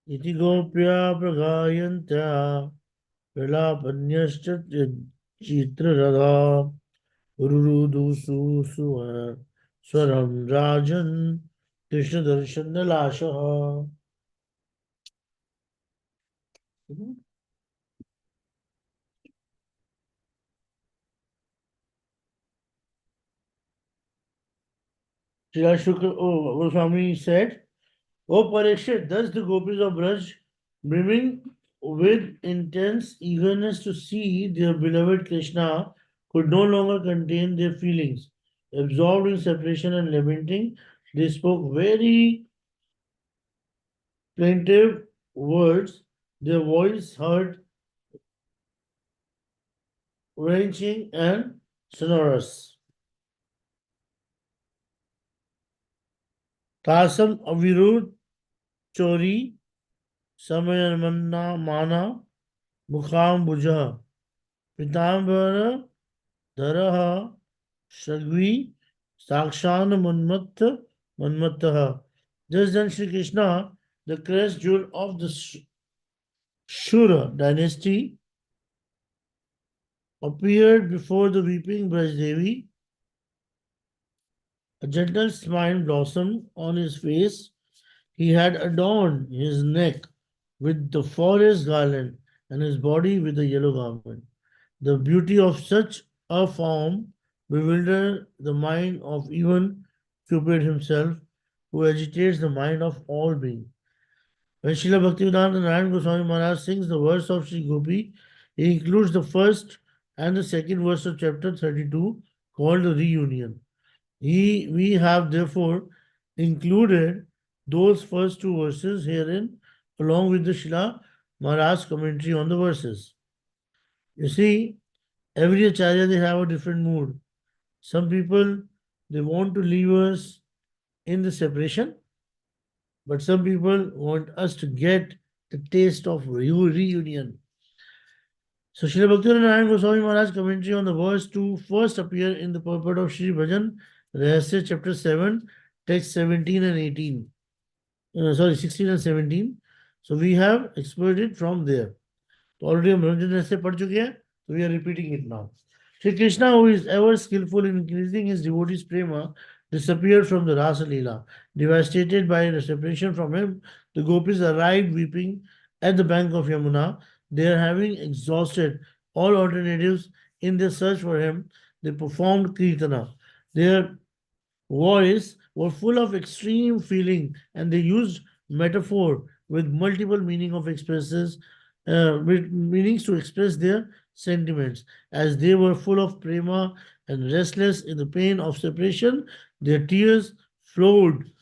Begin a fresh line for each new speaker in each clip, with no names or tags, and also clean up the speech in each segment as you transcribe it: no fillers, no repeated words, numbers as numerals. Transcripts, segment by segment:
इति गोप्या प्रगायन्त्या प्रलापन्यश्च चित्ररथा स्वरं राजन् कृष्णदर्शनलाशः. Srila Shukra Goswami said, O Parikshit, thus the gopis of Braj, brimming with intense eagerness to see their beloved Krishna, could no longer contain their feelings. Absorbed in separation and lamenting, they spoke very plaintive words, their voice heard wrenching and sonorous. Tasam avirud chori samayamanna mana mukham buja pitambara Daraha Shagvi Sakshan Manmattaha. Just then Sri Krishna, the crest jewel of the Shura dynasty, appeared before the weeping Brajdevi. A gentle smile blossomed on his face. He had adorned his neck with the forest garland and his body with the yellow garment. The beauty of such a form bewildered the mind of even Cupid himself, who agitates the mind of all beings. When Srila Bhaktivedanta Narayan Goswami Maharaj sings the verse of Sri Gopi, he includes the first and the second verse of chapter 32 called the reunion. We have therefore included those first two verses herein along with the Srila Maharaj commentary on the verses. You see, every acharya they have a different mood. Some people they want to leave us in the separation, but some people want us to get the taste of reunion. So Srila Bhaktivinoda Goswami Maharaj commentary on the verse 2 first appear in the purport of Sri Bhajan Rahasya chapter 7, text 17 and 18. 16 and 17. So we have explored it from there. तो already हम रंजन ऐसे पढ़ चुके हैं, so we are repeating it now. Sri Krishna, who is ever skillful in increasing his devotees' prema, disappeared from the Rasa Leela. Devastated by the separation from him, the gopis arrived weeping at the bank of Yamuna. They are having exhausted all alternatives in their search for him. They performed kirtana. Their voice were full of extreme feeling and they used metaphor with multiple meaning of expresses with meanings to express their sentiments. As they were full of prema and restless in the pain of separation, their tears flowed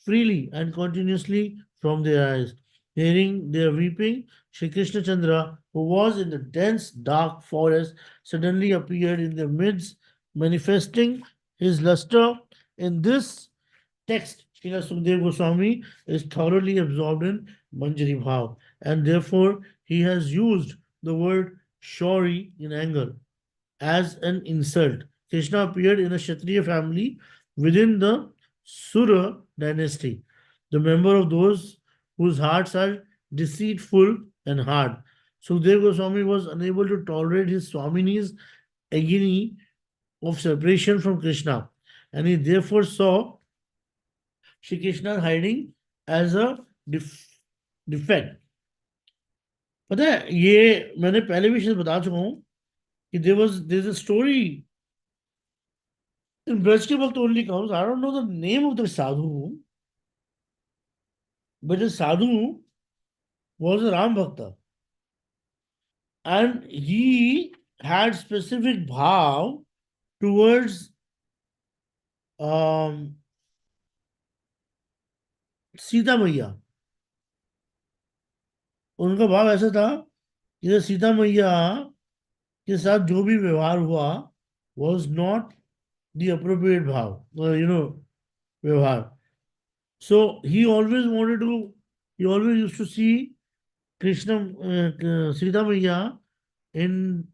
freely and continuously from their eyes. Hearing their weeping, Sri Krishna Chandra, who was in the dense dark forest, suddenly appeared in their midst, manifesting his luster. In this text, Srila Sukdev Goswami is thoroughly absorbed in Manjari Bhav, and therefore he has used the word Shauri in anger as an insult. Krishna appeared in a Kshatriya family within the Sura dynasty, the member of those whose hearts are deceitful and hard. Sukdev Goswami was unable to tolerate his Swamini's agony of separation from Krishna, and he therefore saw Shri Krishna hiding as a defect. पता है ये मैंने पहले भी शायद बता चुका हूँ कि there's a story in Braj ke Bhakt only comes. I don't know the name of the sadhu, but the sadhu was a Ram Bhakta. And he had specific bhav towards um, Sita Maiya. उनका भाव ऐसा था कि सीता मैया के साथ जो भी व्यवहार हुआ was not the appropriate bhav, व्यवहार. So he always used to see Krishna, Sita Maiya in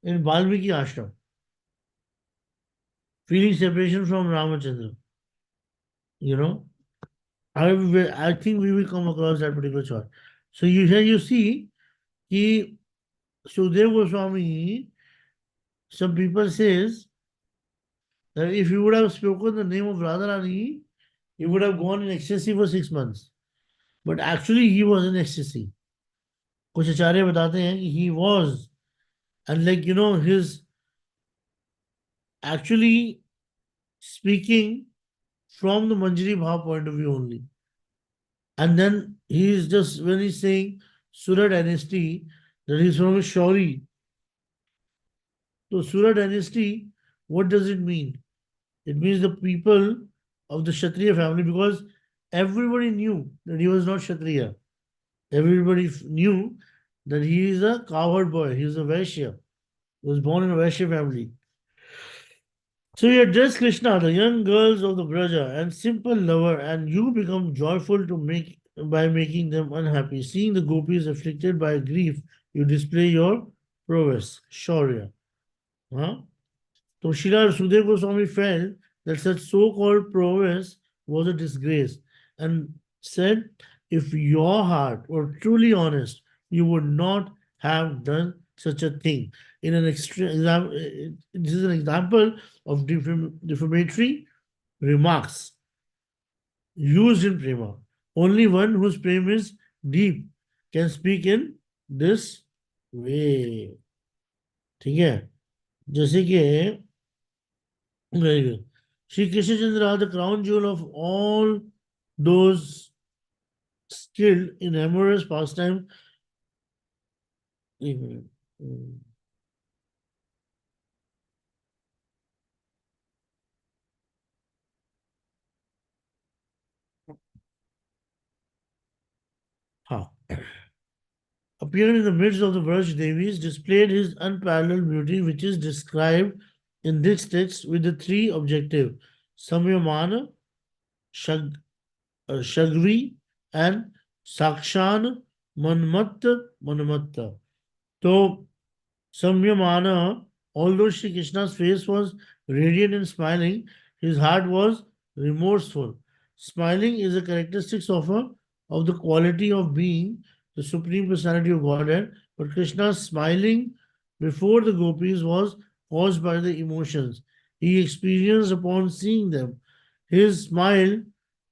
Valmiki ashram, feeling separation from Ramachandra, you know. I think we will come across that particular chart. So you see, he Sudhir Goswami, some people says that if he would have spoken the name of Radharani, he would have gone in ecstasy for 6 months. But actually he was in ecstasy. कुछ आचार्य बताते हैं कि he was, and like his actually speaking from the Manjari Bhav point of view only. And then he is just when he's saying Sura dynasty, that he's from a Shauri. So Sura dynasty, what does it mean? It means the people of the Kshatriya family, because everybody knew that he was not Kshatriya. Everybody knew that he is a cowherd boy. He is a Vaishya. He was born in a Vaishya family. So you address Krishna, the young girls of the Braja, and simple lover, and you become joyful to make by making them unhappy. Seeing the gopis afflicted by grief, you display your prowess, shaurya. Huh? So Srila Sudhir Goswami felt that such so-called prowess was a disgrace and said, if your heart were truly honest, you would not have done such a thing. In an extreme example, this is an example of defamatory remarks used in prema. Only one whose prema is deep can speak in this way. ठीक है जैसे कि very good. Sri Krishna Chandra, the crown jewel of all those skilled in amorous pastime. एक minute. हाँ. Appeared in the midst of the Vraj Devis, displayed his unparalleled beauty, which is described in this text with the three objectives: Samyamana, Shag, Shagvi, and Sakshan Manmatta. So, Samyamana, although Shri Krishna's face was radiant and smiling, his heart was remorseful. Smiling is a characteristic of the quality of being the Supreme Personality of Godhead, but Krishna's smiling before the gopis was caused by the emotions he experienced upon seeing them. His smile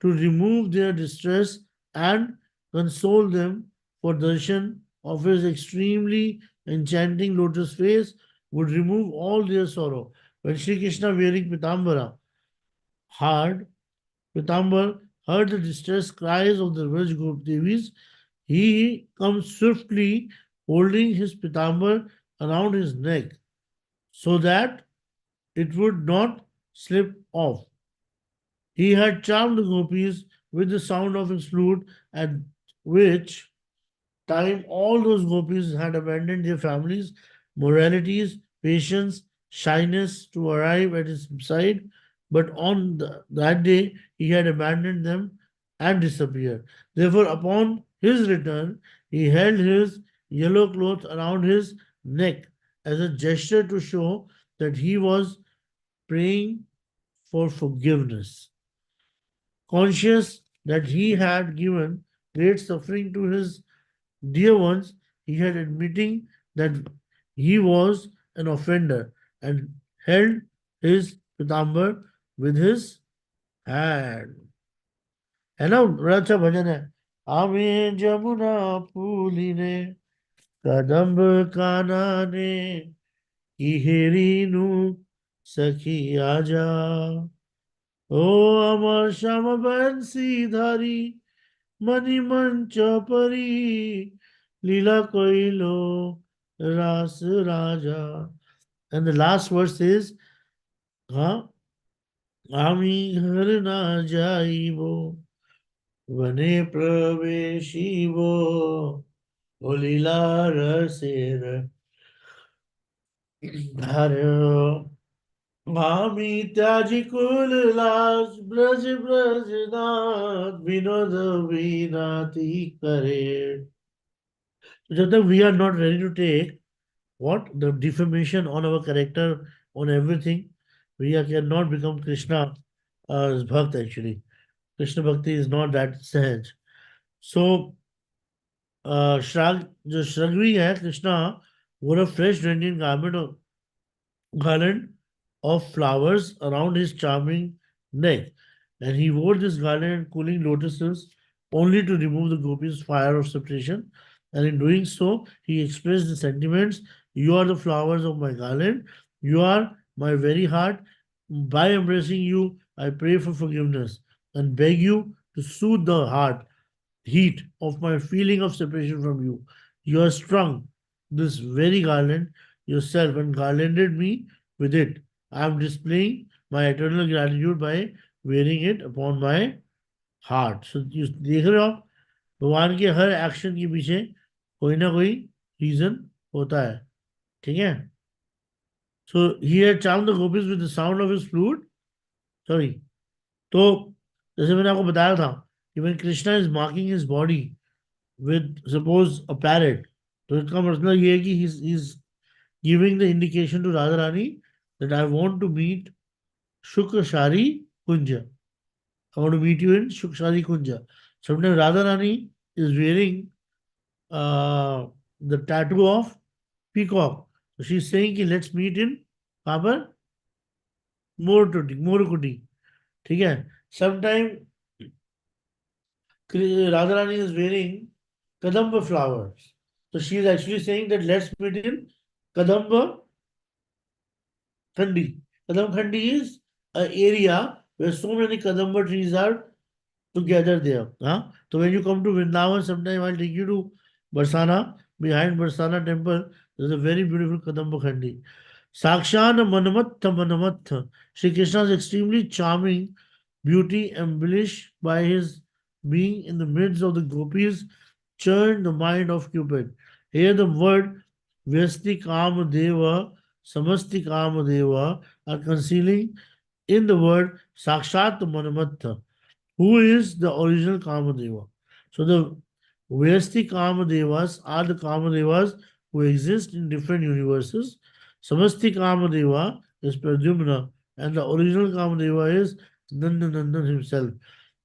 to remove their distress and console them for darshan of his extremely enchanting lotus face would remove all their sorrow. When Sri Krishna wearing heard, Pitambar heard the distress cries of the Vraj Gop Devis, he comes swiftly holding his Pitambar around his neck so that it would not slip off. He had charmed the gopis with the sound of his flute, at which time all those gopis had abandoned their families, moralities, patience, shyness to arrive at his side. But on that day, he had abandoned them and disappeared. Therefore, upon his return, he held his yellow cloth around his neck as a gesture to show that he was praying for forgiveness. Conscious that he had given great suffering to his dear ones, he had admitting that he was an offender and held his Pitambar with his hand. है ना बड़ा अच्छा भजन है आमे जमुना पूली ने कदम्ब कानने की हेरीनु सखी आजा ओ अमर श्याम बंसीधारी मणिमंच परी लीला कोइलो रास राजा and the last verse is हाँ আমি ঘর না যাইব বনে প্রবেশিব ও লীলা রসের ধার আমি ত্যাজি কুল লাস ব্রজ ব্রজনাথ বিনোদ বিনাতি करे so jab tak we are not ready to take what the defamation on our character on everything we cannot become Krishna as bhakt actually Krishna Bhakti is not that सहज. So, Shrag, जो श्रगवी है Krishna wore a fresh Indian garland of flowers around his charming neck, and he wore this garland and cooling lotuses only to remove the gopis' fire of separation. And in doing so, he expressed the sentiments: "You are the flowers of my garland. You are my very heart. By embracing you, I pray for forgiveness and beg you to soothe the heat of my feeling of separation from you. You have strung this very garland yourself and garlanded me with it. I am displaying my eternal gratitude by wearing it upon my heart." So you देख रहे हो आप, भगवान के हर action के पीछे कोई ना कोई रीजन होता है. ठीक है. So he had charmed the gopis with the sound of his flute. Sorry. तो जैसे मैंने आपको बताया था कि when Krishna is marking his body with suppose a parrot, तो इसका मतलब ये है कि he's giving the indication to Radha Rani that I want to meet Shukrashari Kunja. I want to meet you in Shukrashari Kunja. Sometimes Radha Rani is wearing the tattoo of peacock. So she's saying कि let's meet in कहाँ पर मोरकुटी. ठीक है. Sometimes Radha Rani is wearing Kadamba flowers. So she is actually saying that let's meet in Kadamba Khandi. Kadam Khandi is an area where so many Kadamba trees are together there. Huh? So when you come to Vrindavan, sometime I'll take you to Barsana. Behind Barsana temple, there's a very beautiful Kadamba Khandi. Sakshan Manamatha Manamatha. Sri Krishna is extremely charming, beauty embellished by his being in the midst of the gopis, churned the mind of Cupid. Here the word Vyasti Kama Deva, Samasti Kama Deva are concealing in the word Sakshat Manamatha, who is the original Kamadeva. So the Vyasti Kamadevas are the Kamadevas who exist in different universes. Samasti Kamadeva is Pradyumna, and the original Kamadeva is Nandanandan himself.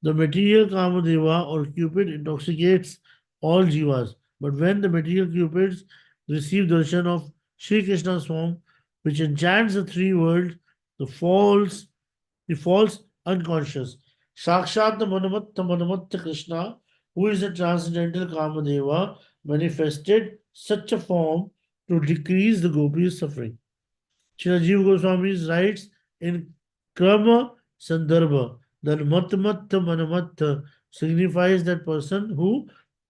The material Kamadeva or Cupid intoxicates all jivas, but when the material Cupids receive darshan of Sri Krishna's form, which enchants the three worlds, the false he falls unconscious. Sakshat the Manamatta Krishna, who is a transcendental Kamadeva, manifested such a form to decrease the gopis' suffering. Srila Jiva Goswami writes in Krama Sandarbha that Matmatta Manamatta signifies that person who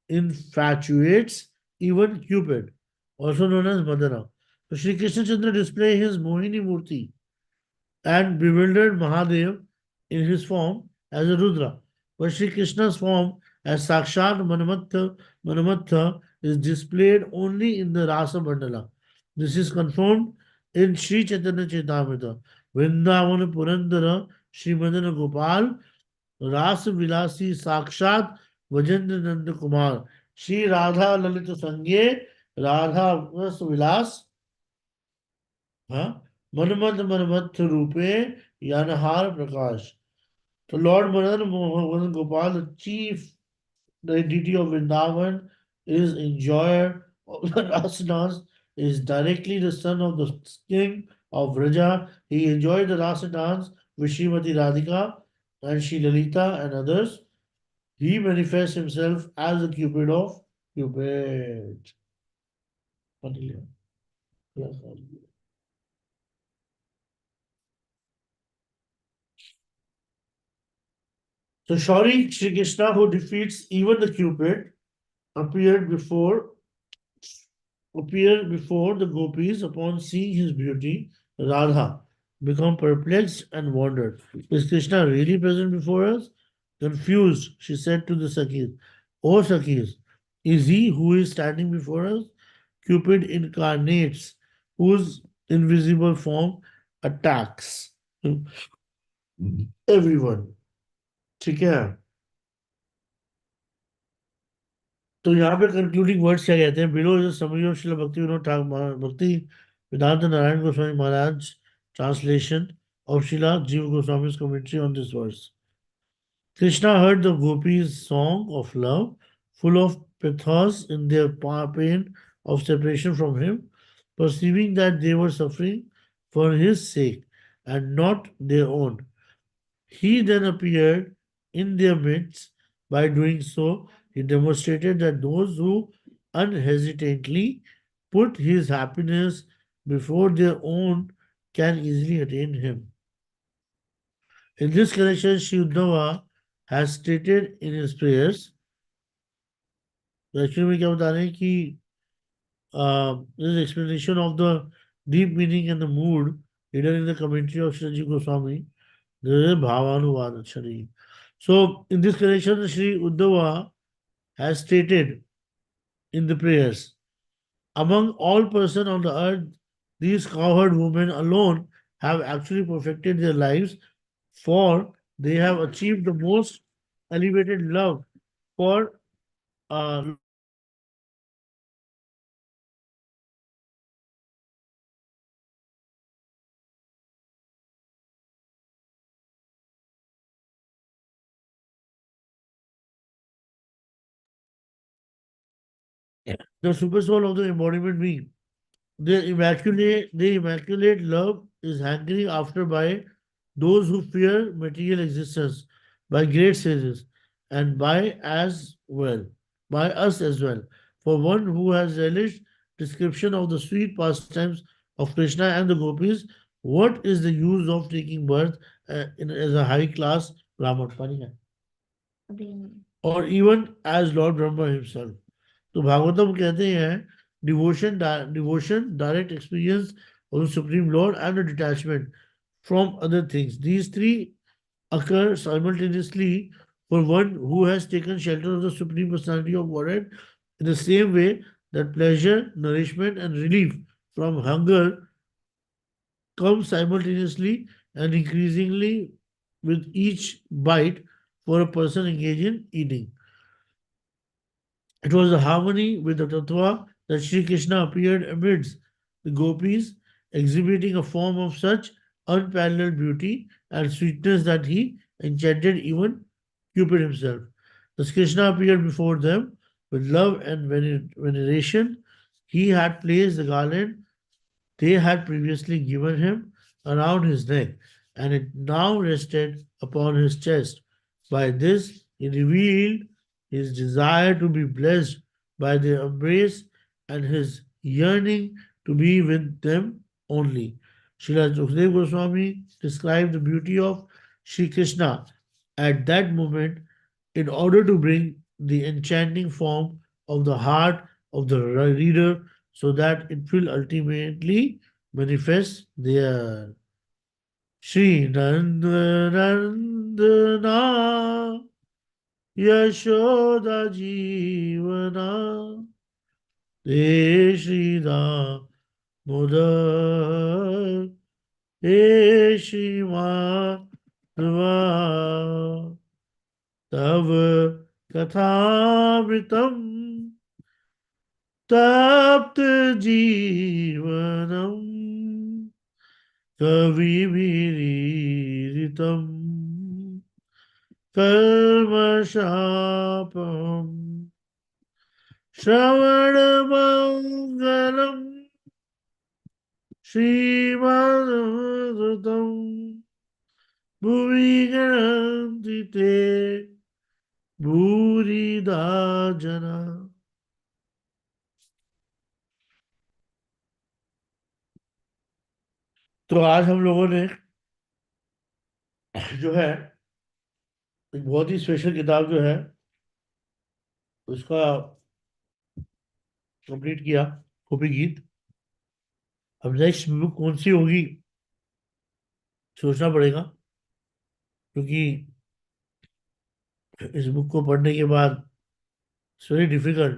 infatuates even Cupid, also known as Madana. So Sri Krishna Chandra display his Mohini Murti and bewildered Mahadev in his form as a Rudra. But Sri Krishna's form as Sakshat Manamatha is displayed only in the Rasa Mandala. This is confirmed in Sri Chaitanya Chaitamrita. Vrindavan Purandara Sri Madana Gopal Rasa Vilasi Sakshat Vajendra Nanda Kumar Sri Radha Lalita Sangye Radha Rasa Vilas हाँ मनमद मनमथ रूपे यानहार प्रकाश. So Lord Madan Mohan Gopal, the chief deity of Vrindavan, is enjoyer of the rasanas, is directly the son of the king of Vraja. He enjoyed the rasa dance with Srimati Radhika and Sri Lalita and others. He manifests himself as the Cupid of Cupid. So Shauri Sri Krishna, who defeats even the Cupid, appeared before the gopis upon seeing his beauty. Radha became perplexed and wondered. Is Krishna really present before us? Confused, she said to the Sakhis, O Sakhis, is he who is standing before us? Cupid incarnates, whose invisible form attacks everyone. ठीक है. तो यहाँ पे concluding words क्या कहते हैं? Below is summary of Srila भक्ति विनोद ठाकुर भक्ति वेदांत नारायण गोस्वामी महाराज ट्रांसलेशन ऑफ श्रीला जीव गोस्वामी's commentary on this verse. Krishna heard the gopis' song of love, full of pathos in their pain of separation from him, perceiving that they were suffering for his sake and not their own. He then appeared in their midst. By doing so, he demonstrated that those who unhesitatingly put his happiness before their own can easily attain him. In this connection, Sri Uddhava has stated in his prayers, actually में क्या बता रहे हैं कि this explanation of the deep meaning and the mood hidden in the commentary of Shri Goswami. There is Bhavanuvad Shri. So, in this connection, Sri Uddhava has stated in the prayers, among all persons on the earth, these cowherd women alone have actually perfected their lives, for they have achieved the most elevated love for the super soul of the embodiment being. Their immaculate love is hankering after by those who fear material existence, by great sages, and by us as well. For one who has relished description of the sweet pastimes of Krishna and the gopis, what is the use of taking birth as a high class Brahman? Or even as Lord Brahma himself. तो भागवतम कहते हैं devotion direct experience of the supreme Lord and the detachment from other things these three occur simultaneously for one who has taken shelter of the supreme personality of Godhead in the same way that pleasure, nourishment, and relief from hunger come simultaneously and increasingly with each bite for a person engaged in eating. It was the harmony with the Tattva that Sri Krishna appeared amidst the gopis, exhibiting a form of such unparalleled beauty and sweetness that he enchanted even Cupid himself. Thus Krishna appeared before them with love and veneration. He had placed the garland they had previously given him around his neck, and it now rested upon his chest. By this, he revealed his desire to be blessed by their embrace and his yearning to be with them only. Srila Sukdev Goswami described the beauty of Sri Krishna at that moment in order to bring the enchanting form of the heart of the reader so that it will ultimately manifest there. Shri Nanda Nandana Yashoda Jivana Te Shri Damodar Te Shri Madhava Tav Kathamritam तप्त जीवनम कविभिरीरितम कल्मषापम श्रवणमङ्गलम श्रीमद्भगवतम भुवि गणन्ति ते भूरिदा जना. तो आज हम लोगों ने जो है एक बहुत ही स्पेशल किताब जो है उसका कंप्लीट किया, गोपी गीत. अब नेक्स्ट बुक कौन सी होगी सोचना पड़ेगा, क्योंकि इस बुक को पढ़ने के बाद इट्स वेरी डिफिकल्ट.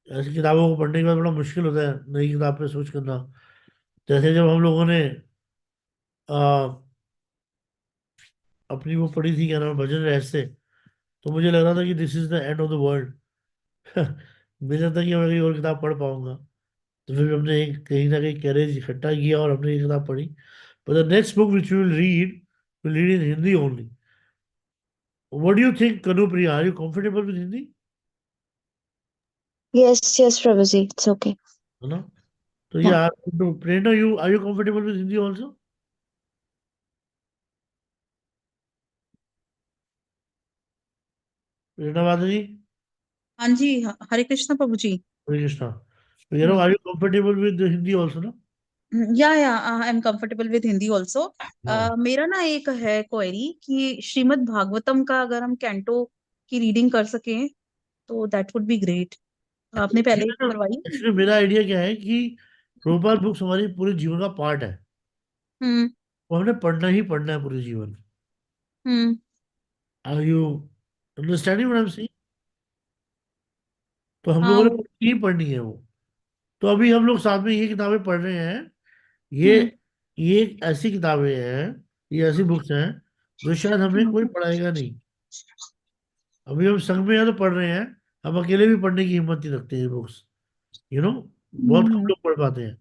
ऐसी किताबों को पढ़ने के बाद बड़ा मुश्किल होता है नई किताब पे सोच करना. जैसे जब हम लोगों ने आ, अपनी वो पढ़ी थी, क्या नाम है, भजन रहस्य, तो मुझे लग रहा था कि this is the end of the world. मुझे लगता था कि मैं कहीं और किताब पढ़ पाऊंगा. तो फिर हमने कहीं ना कहीं कैरेज इकट्ठा किया और हमने ये किताब पढ़ी. But the next book which will read in Hindi only. What do you think, Kanupriya? Are you comfortable with Hindi?
Yes, yes, Prabhuji. It's okay.
है ना? तो ये
Yeah.
तो Prerna, you are you comfortable with Hindi also? Prerna Badaji,
हाँ जी, हरे कृष्णा प्रभु जी।
Hare Krishna. So, you know,
hmm,
are you comfortable with the Hindi also, no?
या I am comfortable with Hindi also.
हाँ.
मेरा ना एक है क्वेरी कि श्रीमद् भागवतम का अगर हम कैंटो की रीडिंग कर सकें तो दैट वुड बी ग्रेट। आपने पहले करवाई है?
एक्चुअली मेरा आइडिया क्या है कि प्रोपाल बुक्स हमारी पूरे जीवन का पार्ट है।
हम्म।
वो हमने पढ़ना ही पढ़ना है पूरे जीवन।
Hmm.
Are you understanding what I am saying? तो हम
हाँ
लोगों ने
वो।
पढ़नी ही पढ़नी है वो। तो अभी हम लोग साथ में ये किताबें पढ़ रहे हैं। ये
हम्म।
ये ऐसी किताबें हैं, ये ऐसी बुक्स हैं जो शायद हमें
हम्म।
कोई पढ़ाएगा नहीं। अभी हम संग में हैं तो पढ़ रहे हैं। हम अकेले भी पढ़ने की हिम्मत नहीं रखते ये बुक्स। यू नो, बहुत कम
हम्म।
लोग पढ़ पाते हैं।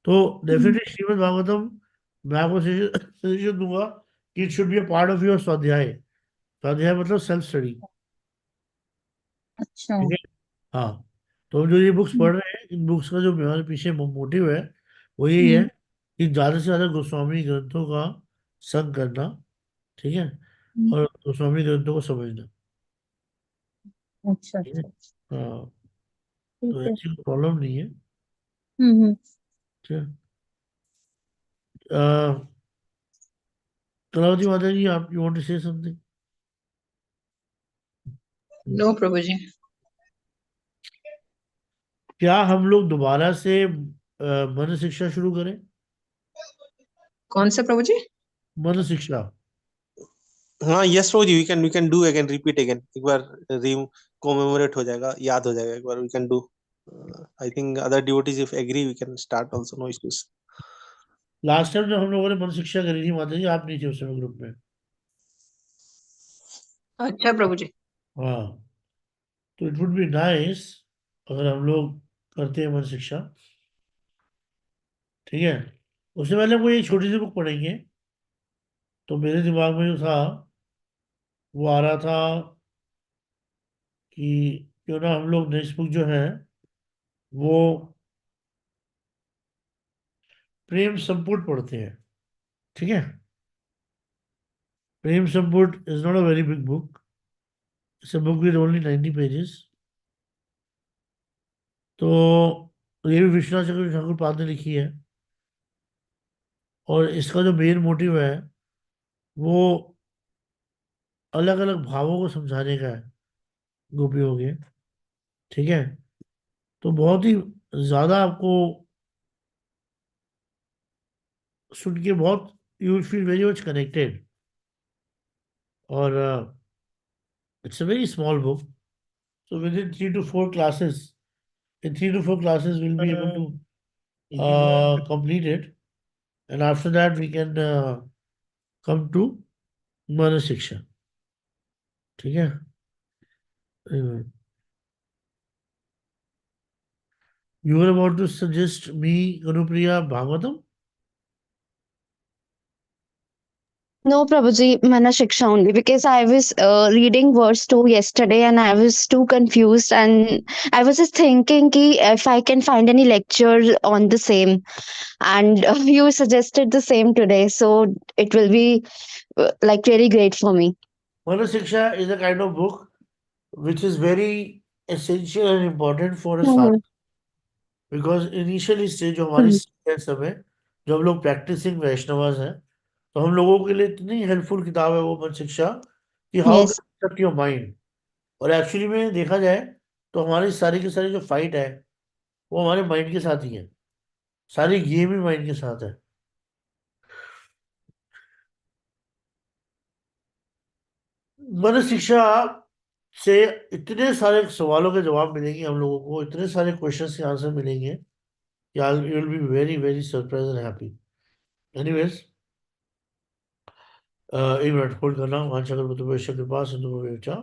तो
हम्म।
डेफिनेटली श्रीमद् भागवतम मैं आपको सजेशन दूंगा कि it should be a part of your स्वाध्याय। स्वाध्याय मतलब सेल्फ स्टडी।
अच्छा।
ठीक है। हाँ। तो हम जो ये बुक्स
हम्म।
पढ़ रहे हैं, इन बुक्स का जो हमारे पीछे मोटिव है वो यही है
हम्म।
कि ज्यादा से ज्यादा गोस्वामी ग्रंथों का संग करना। ठीक है।
हम्म।
और गोस्वामी ग्रंथों को समझना।
अच्छा
ठीक है।
अच्छा।
हाँ।
ठीक
तो
है।
ऐसी कोई प्रॉब्लम नहीं है।
हम्म।
ठीक है। कलावती माता जी, आप you want to say something?
No Prabhu ji.
क्या हम लोग दोबारा से मन शिक्षा शुरू करें?
कौन सा प्रभु जी?
मन शिक्षा।
हाँ yes Prabhu ji, we can do again, repeat again, एक बार री कोमेमोरेट हो जाएगा, याद हो जाएगा एक बार, we can do. I think other devotees if agree we can start also, no issues.
Last time जब हम लोगों ने मन शिक्षा करी थी माता जी, आप नहीं थे उस समय ग्रुप में।
अच्छा प्रभु जी।
हाँ। तो इट वुड बी नाइस अगर हम लोग करते हैं मन शिक्षा। ठीक है। उससे पहले कोई एक छोटी सी बुक पढ़ेंगे। तो मेरे दिमाग में जो था वो आ रहा था कि क्यों ना हम लोग नेक्स्ट बुक जो है वो प्रेम संपुट पढ़ते हैं। ठीक है। Prem Samput is not a very big book. It's a book with only 90 pages. तो ये भी विश्वनाथ चक्रवर्ती ठाकुर पाद ने लिखी है। और इसका जो मेन मोटिव है वो अलग अलग भावों को समझाने का है गोपियों के। ठीक है। तो बहुत ही ज्यादा आपको सुन के बहुत you will feel very much connected. और it's a very small book. So within 3 to 4 classes, in 3 to 4 classes we'll be able to complete it, and after that we can come to mana शिक्षा। ठीक है। You were about to suggest me Anupriya Bhagavatam?
No, Prabhuji, Mana Shiksha only because I was reading verse 2 yesterday and I was too confused and I was just thinking ki if I can find any lecture on the same and you suggested the same today, so it will be like really great for me.
Mana शिक्षा is a kind of book which is very essential and important for a sadhak,
Mhm.
because initially stage जो हमारी
Mhm.
है समय, जो हम लोग practising Vaishnavas हैं, तो हम लोगों के लिए इतनी हेल्पफुल किताब है वो मन शिक्षा कि how to
Yes.
Construct your mind. और एक्चुअली में देखा जाए तो हमारी सारी की सारी जो फाइट है वो हमारे माइंड के साथ ही है। सारी गेम ही माइंड के साथ है। मन शिक्षा से इतने सारे सवालों के जवाब मिलेंगे हम लोगों को, इतने सारे क्वेश्चंस के आंसर मिलेंगे कि you will be very very surprise and happy. Anyways, एक मिनट होल्ड करना। वहां चक्र कृपा सिंधु भवेचा।